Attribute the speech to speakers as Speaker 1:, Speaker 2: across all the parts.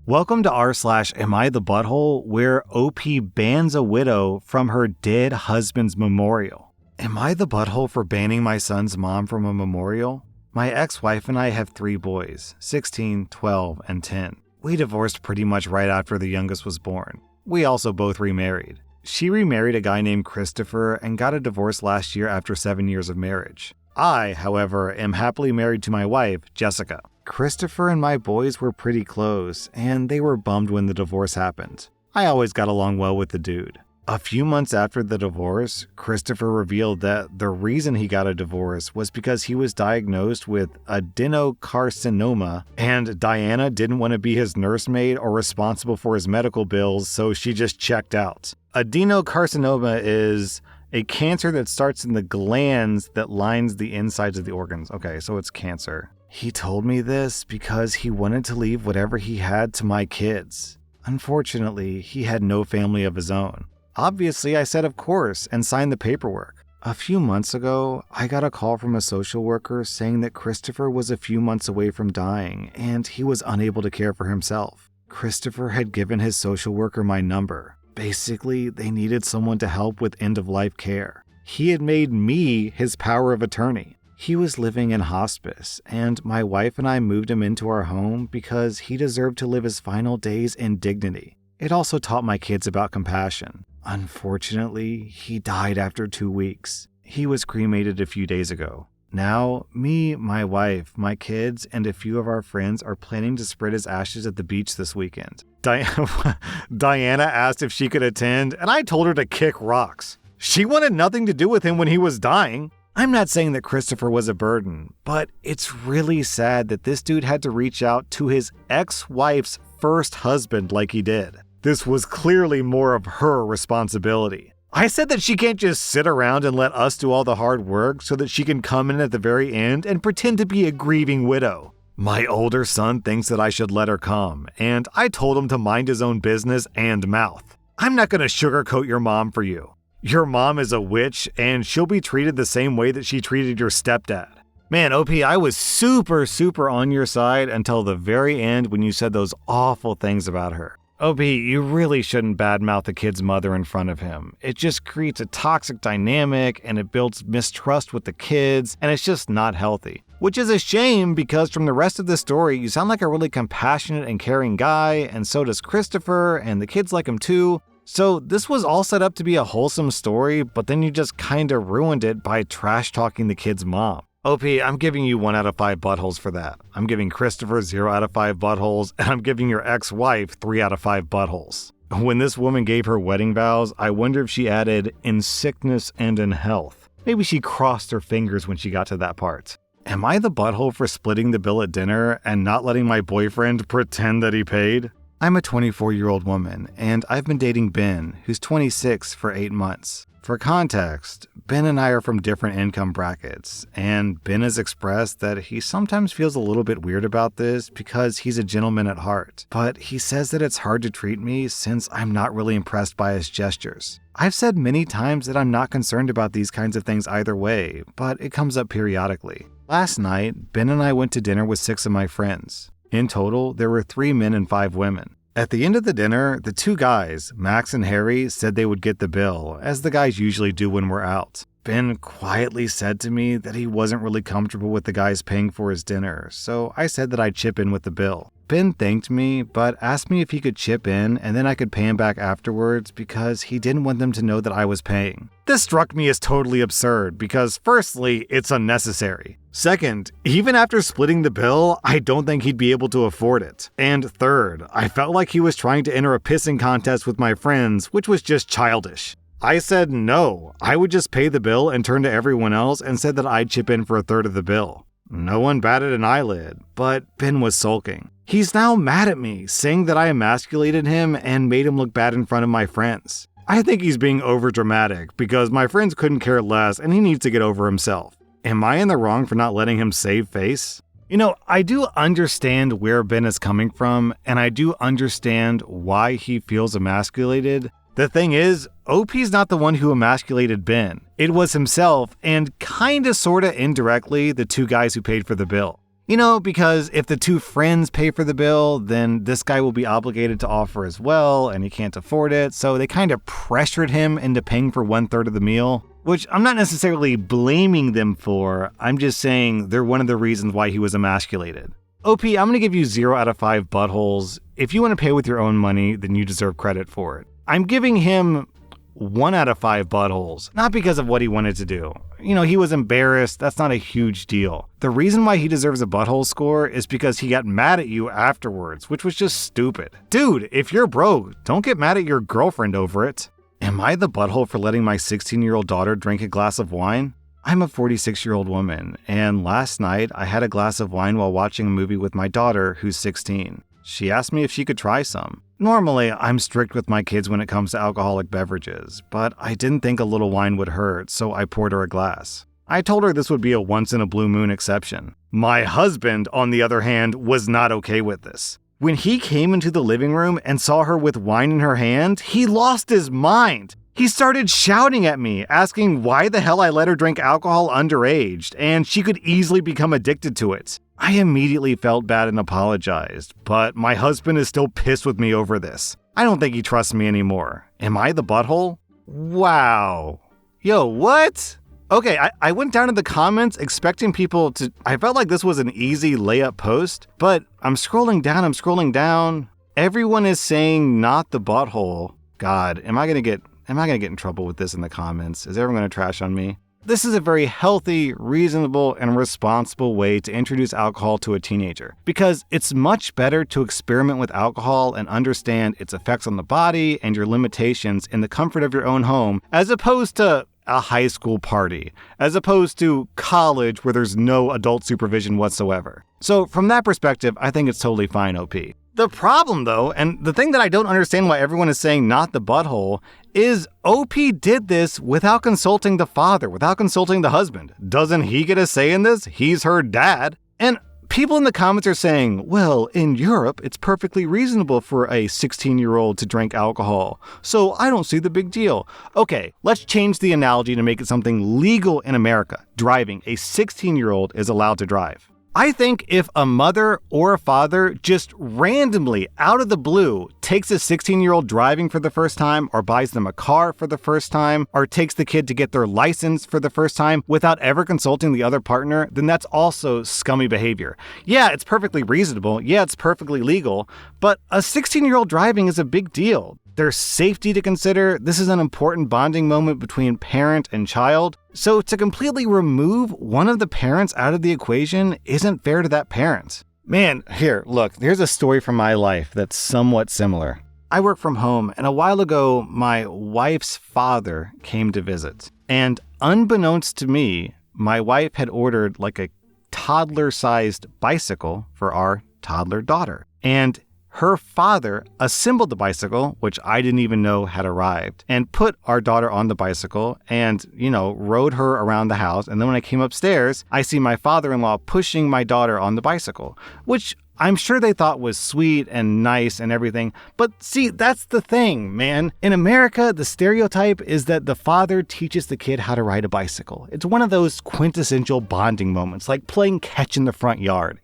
Speaker 1: Welcome to rSlash Am I the Butthole, where OP bans a widow from her dead husband's memorial. Am I the butthole for banning my son's mom from a memorial? My ex-wife and I have 3 boys, 16, 12, and 10. We divorced pretty much right after the youngest was born. We also both remarried. She remarried a guy named Christopher and got a divorce last year after 7 years of marriage. I, however, am happily married to my wife, Jessica. Christopher and my boys were pretty close, and they were bummed when the divorce happened. I always got along well with the dude. A few months after the divorce, Christopher revealed that the reason he got a divorce was because he was diagnosed with adenocarcinoma, and Diana didn't want to be his nursemaid or responsible for his medical bills, so she just checked out. Adenocarcinoma is a cancer that starts in the glands that lines the insides of the organs. Okay, so it's cancer. He told me this because he wanted to leave whatever he had to my kids. Unfortunately, he had no family of his own. Obviously, I said of course and signed the paperwork. A few months ago, I got a call from a social worker saying that Christopher was a few months away from dying and he was unable to care for himself. Christopher had given his social worker my number. Basically, they needed someone to help with end-of-life care. He had made me his power of attorney. He was living in hospice, and my wife and I moved him into our home because he deserved to live his final days in dignity. It also taught my kids about compassion. Unfortunately, he died after 2 weeks. He was cremated a few days ago. Now, me, my wife, my kids, and a few of our friends are planning to spread his ashes at the beach this weekend. Diana asked if she could attend, and I told her to kick rocks. She wanted nothing to do with him when he was dying. I'm not saying that Christopher was a burden, but it's really sad that this dude had to reach out to his ex-wife's first husband like he did. This was clearly more of her responsibility. I said that she can't just sit around and let us do all the hard work so that she can come in at the very end and pretend to be a grieving widow. My older son thinks that I should let her come, and I told him to mind his own business and mouth. I'm not going to sugarcoat your mom for you. Your mom is a witch, and she'll be treated the same way that she treated your stepdad. Man, OP, I was super on your side until the very end when you said those awful things about her. OP, you really shouldn't badmouth a kid's mother in front of him. It just creates a toxic dynamic, and it builds mistrust with the kids, and it's just not healthy. Which is a shame because from the rest of the story, you sound like a really compassionate and caring guy, and so does Christopher, and the kids like him too. So this was all set up to be a wholesome story, but then you just kinda ruined it by trash-talking the kid's mom. OP, I'm giving you 1 out of 5 buttholes for that. I'm giving Christopher 0 out of 5 buttholes, and I'm giving your ex-wife 3 out of 5 buttholes. When this woman gave her wedding vows, I wonder if she added, in sickness and in health. Maybe she crossed her fingers when she got to that part. Am I the butthole for splitting the bill at dinner and not letting my boyfriend pretend that he paid? I'm a 24-year-old woman, and I've been dating Ben, who's 26, for 8 months. For context, Ben and I are from different income brackets, and Ben has expressed that he sometimes feels a little bit weird about this because he's a gentleman at heart, but he says that it's hard to treat me since I'm not really impressed by his gestures. I've said many times that I'm not concerned about these kinds of things either way, but it comes up periodically. Last night, Ben and I went to dinner with 6 of my friends. In total, there were 3 men and 5 women. At the end of the dinner, the 2 guys, Max and Harry, said they would get the bill, as the guys usually do when we're out. Ben quietly said to me that he wasn't really comfortable with the guys paying for his dinner, so I said that I'd chip in with the bill. Ben thanked me, but asked me if he could chip in and then I could pay him back afterwards because he didn't want them to know that I was paying. This struck me as totally absurd because firstly, it's unnecessary. Second, even after splitting the bill, I don't think he'd be able to afford it. And third, I felt like he was trying to enter a pissing contest with my friends, which was just childish. I said no, I would just pay the bill and turn to everyone else and said that I'd chip in for 1/3 of the bill. No one batted an eyelid, but Ben was sulking. He's now mad at me, saying that I emasculated him and made him look bad in front of my friends. I think he's being overdramatic because my friends couldn't care less and he needs to get over himself. Am I in the wrong for not letting him save face? You know, I do understand where Ben is coming from, and I do understand why he feels emasculated. The thing is, OP's not the one who emasculated Ben. It was himself and kinda sorta indirectly the 2 guys who paid for the bill. Because if the two friends pay for the bill, then this guy will be obligated to offer as well, and he can't afford it. So they kind of pressured him into paying for 1/3 of the meal, which I'm not necessarily blaming them for. I'm just saying they're one of the reasons why he was emasculated. OP, I'm going to give you 0 out of 5 buttholes. If you want to pay with your own money, then you deserve credit for it. I'm giving him 1 out of 5 buttholes, not because of what he wanted to do. He was embarrassed. That's not a huge deal. The reason why he deserves a butthole score is because he got mad at you afterwards, which was just stupid. Dude, if you're broke, don't get mad at your girlfriend over it. Am I the butthole for letting my 16-year-old daughter drink a glass of wine? I'm a 46-year-old woman, and last night I had a glass of wine while watching a movie with my daughter, who's 16. She asked me if she could try some. Normally, I'm strict with my kids when it comes to alcoholic beverages, but I didn't think a little wine would hurt, so I poured her a glass. I told her this would be a once-in-a-blue-moon exception. My husband, on the other hand, was not okay with this. When he came into the living room and saw her with wine in her hand, he lost his mind. He started shouting at me, asking why the hell I let her drink alcohol underage, and she could easily become addicted to it. I immediately felt bad and apologized, but my husband is still pissed with me over this. I don't think he trusts me anymore. Am I the butthole? Wow. Yo, what? Okay, I went down in the comments expecting people to... I felt like this was an easy layup post, but I'm scrolling down. Everyone is saying not the butthole. God, am I gonna get in trouble with this in the comments? Is everyone gonna trash on me? This is a very healthy, reasonable, and responsible way to introduce alcohol to a teenager, because it's much better to experiment with alcohol and understand its effects on the body and your limitations in the comfort of your own home, as opposed to a high school party, as opposed to college where there's no adult supervision whatsoever. So from that perspective, I think it's totally fine, OP. The problem, though, and the thing that I don't understand why everyone is saying not the butthole, is OP did this without consulting the father, without consulting the husband. Doesn't he get a say in this? He's her dad. And people in the comments are saying, well, in Europe, it's perfectly reasonable for a 16-year-old to drink alcohol, so I don't see the big deal. Okay, let's change the analogy to make it something legal in America. Driving. A 16-year-old is allowed to drive. I think if a mother or a father just randomly, out of the blue, takes a 16-year-old driving for the first time, or buys them a car for the first time, or takes the kid to get their license for the first time without ever consulting the other partner, then that's also scummy behavior. Yeah, it's perfectly reasonable. Yeah, it's perfectly legal. But a 16-year-old driving is a big deal. There's safety to consider. This is an important bonding moment between parent and child. So to completely remove one of the parents out of the equation isn't fair to that parent. Man, here's a story from my life that's somewhat similar. I work from home, and a while ago, my wife's father came to visit. And unbeknownst to me, my wife had ordered like a toddler-sized bicycle for our toddler daughter. And her father assembled the bicycle, which I didn't even know had arrived, and put our daughter on the bicycle and, rode her around the house. And then when I came upstairs, I see my father-in-law pushing my daughter on the bicycle, which I'm sure they thought was sweet and nice and everything. But see, that's the thing, man. In America, the stereotype is that the father teaches the kid how to ride a bicycle. It's one of those quintessential bonding moments, like playing catch in the front yard,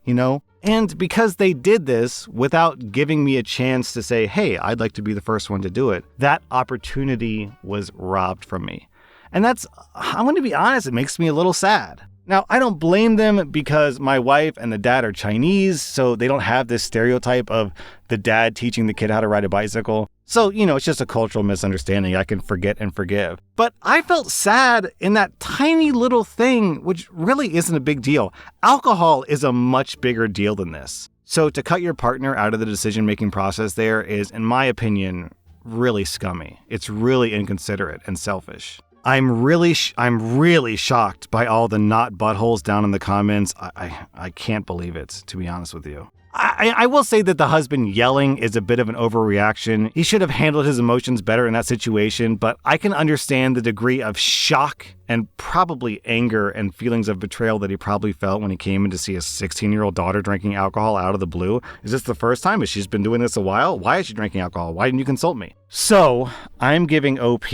Speaker 1: And because they did this without giving me a chance to say, hey, I'd like to be the first one to do it, that opportunity was robbed from me. And I'm going to be honest, it makes me a little sad. Now, I don't blame them because my wife and the dad are Chinese, so they don't have this stereotype of the dad teaching the kid how to ride a bicycle. So, it's just a cultural misunderstanding I can forget and forgive. But I felt sad in that tiny little thing, which really isn't a big deal. Alcohol is a much bigger deal than this. So to cut your partner out of the decision-making process there is, in my opinion, really scummy. It's really inconsiderate and selfish. I'm really shocked by all the not buttholes down in the comments. I can't believe it, to be honest with you. I will say that the husband yelling is a bit of an overreaction. He should have handled his emotions better in that situation, but I can understand the degree of shock and probably anger and feelings of betrayal that he probably felt when he came in to see his 16-year-old daughter drinking alcohol out of the blue. Is this the first time? Has she been doing this a while? Why is she drinking alcohol? Why didn't you consult me? So I'm giving OP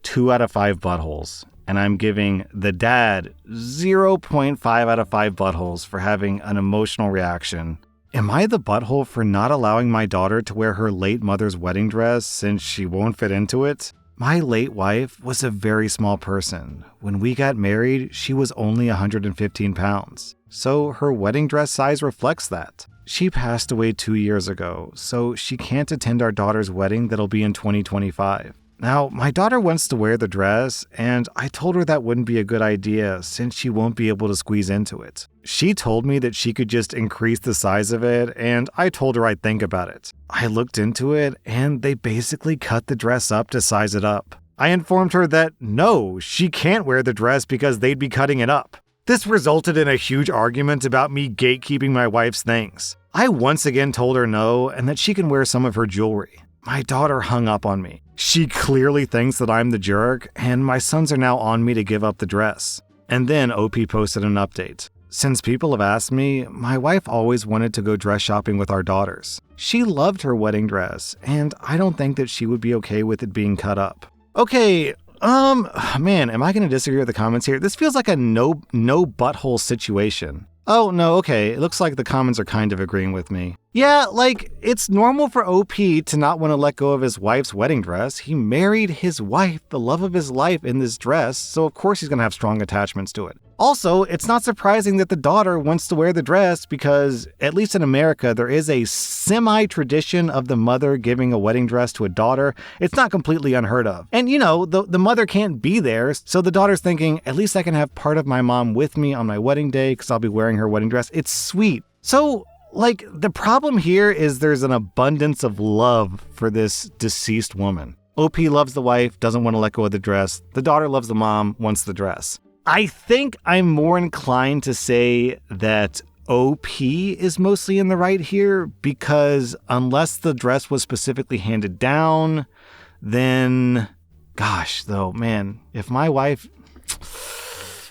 Speaker 1: 2 out of 5 buttholes. and I'm giving the dad 0.5 out of 5 buttholes for having an emotional reaction. Am I the butthole for not allowing my daughter to wear her late mother's wedding dress since she won't fit into it? My late wife was a very small person. When we got married, she was only 115 pounds. So her wedding dress size reflects that. She passed away 2 years ago, so she can't attend our daughter's wedding that'll be in 2025. Now, my daughter wants to wear the dress, and I told her that wouldn't be a good idea since she won't be able to squeeze into it. She told me that she could just increase the size of it, and I told her I'd think about it. I looked into it, and they basically cut the dress up to size it up. I informed her that no, she can't wear the dress because they'd be cutting it up. This resulted in a huge argument about me gatekeeping my wife's things. I once again told her no, and that she can wear some of her jewelry. My daughter hung up on me. She clearly thinks that I'm the jerk, and my sons are now on me to give up the dress. And then OP posted an update. Since people have asked me, my wife always wanted to go dress shopping with our daughters. She loved her wedding dress, and I don't think that she would be okay with it being cut up. Okay, man, am I going to disagree with the comments here? This feels like a no butthole situation. Oh, no, okay, it looks like the comments are kind of agreeing with me. Yeah, like, it's normal for OP to not want to let go of his wife's wedding dress. He married his wife, the love of his life, in this dress, so of course he's going to have strong attachments to it. Also, it's not surprising that the daughter wants to wear the dress because, at least in America, there is a semi-tradition of the mother giving a wedding dress to a daughter. It's not completely unheard of. And, you know, the mother can't be there, so the daughter's thinking, at least I can have part of my mom with me on my wedding day because I'll be wearing her wedding dress. It's sweet. So, like, the problem here is there's an abundance of love for this deceased woman. OP loves the wife, doesn't want to let go of the dress. The daughter loves the mom, wants the dress. I think I'm more inclined to say that OP is mostly in the right here because unless the dress was specifically handed down, then, gosh, though, man, if my wife...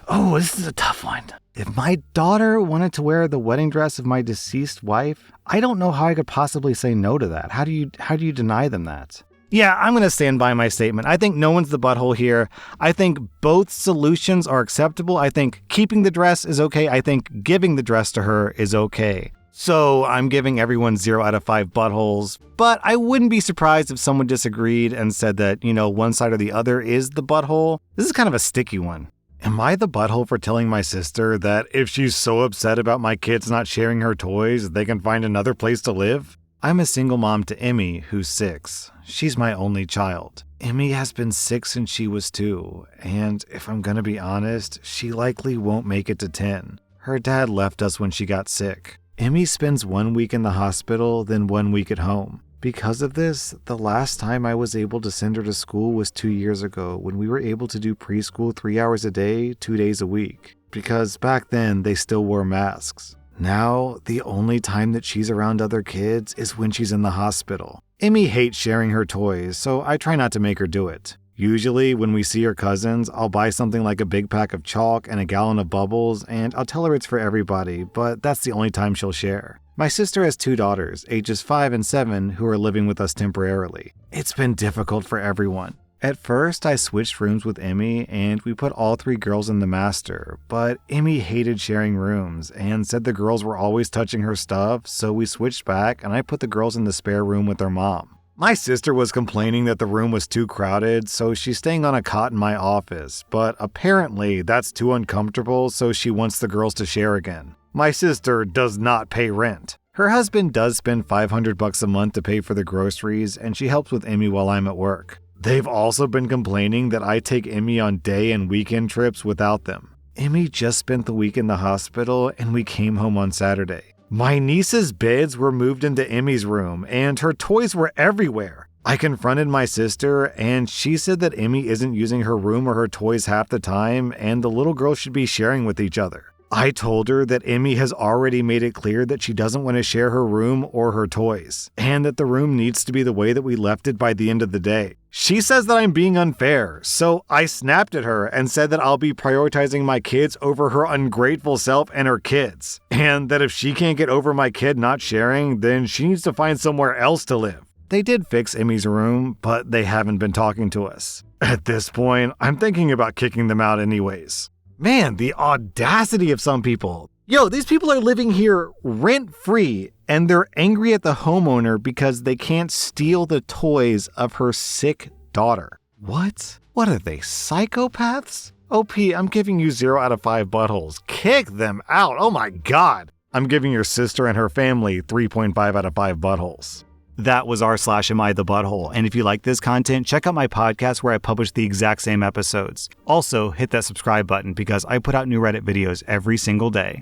Speaker 1: Oh, this is a tough one. If my daughter wanted to wear the wedding dress of my deceased wife, I don't know how I could possibly say no to that. How do you deny them that? Yeah, I'm going to stand by my statement. I think no one's the butthole here. I think both solutions are acceptable. I think keeping the dress is okay. I think giving the dress to her is okay. So I'm giving everyone 0 out of 5 buttholes, but I wouldn't be surprised if someone disagreed and said that, you know, one side or the other is the butthole. This is kind of a sticky one. Am I the butthole for telling my sister that if she's so upset about my kids not sharing her toys, they can find another place to live? I'm a single mom to Emmy, who's 6. She's my only child. Emmy has been sick since she was 2, and if I'm gonna be honest, she likely won't make it to 10. Her dad left us when she got sick. Emmy spends 1 week in the hospital, then 1 week at home. Because of this, the last time I was able to send her to school was 2 years ago when we were able to do preschool 3 hours a day, 2 days a week. Because back then, they still wore masks. Now, the only time that she's around other kids is when she's in the hospital. Emmy hates sharing her toys, so I try not to make her do it. Usually, when we see her cousins, I'll buy something like a big pack of chalk and a gallon of bubbles, and I'll tell her it's for everybody, but that's the only time she'll share. My sister has 2 daughters, ages 5 and 7, who are living with us temporarily. It's been difficult for everyone. At first, I switched rooms with Emmy, and we put all 3 girls in the master, but Emmy hated sharing rooms and said the girls were always touching her stuff, so we switched back and I put the girls in the spare room with their mom. My sister was complaining that the room was too crowded, so she's staying on a cot in my office, but apparently that's too uncomfortable, so she wants the girls to share again. My sister does not pay rent. Her husband does spend $500 a month to pay for the groceries, and she helps with Emmy while I'm at work. They've also been complaining that I take Emmy on day and weekend trips without them. Emmy just spent the week in the hospital, and we came home on Saturday. My niece's beds were moved into Emmy's room, and her toys were everywhere. I confronted my sister, and she said that Emmy isn't using her room or her toys half the time, and the little girls should be sharing with each other. I told her that Emmy has already made it clear that she doesn't want to share her room or her toys, and that the room needs to be the way that we left it by the end of the day. She says that I'm being unfair, so I snapped at her and said that I'll be prioritizing my kids over her ungrateful self and her kids, and that if she can't get over my kid not sharing, then she needs to find somewhere else to live. They did fix Emmy's room, but they haven't been talking to us. At this point, I'm thinking about kicking them out anyways. Man, the audacity of some people. Yo, these people are living here rent-free, and they're angry at the homeowner because they can't steal the toys of her sick daughter. What? What are they, psychopaths? OP, I'm giving you 0 out of 5 buttholes. Kick them out. Oh my God. I'm giving your sister and her family 3.5 out of 5 buttholes. That was rSlash Am I the Butthole, and if you like this content, check out my podcast where I publish the exact same episodes. Also, hit that subscribe button because I put out new Reddit videos every single day.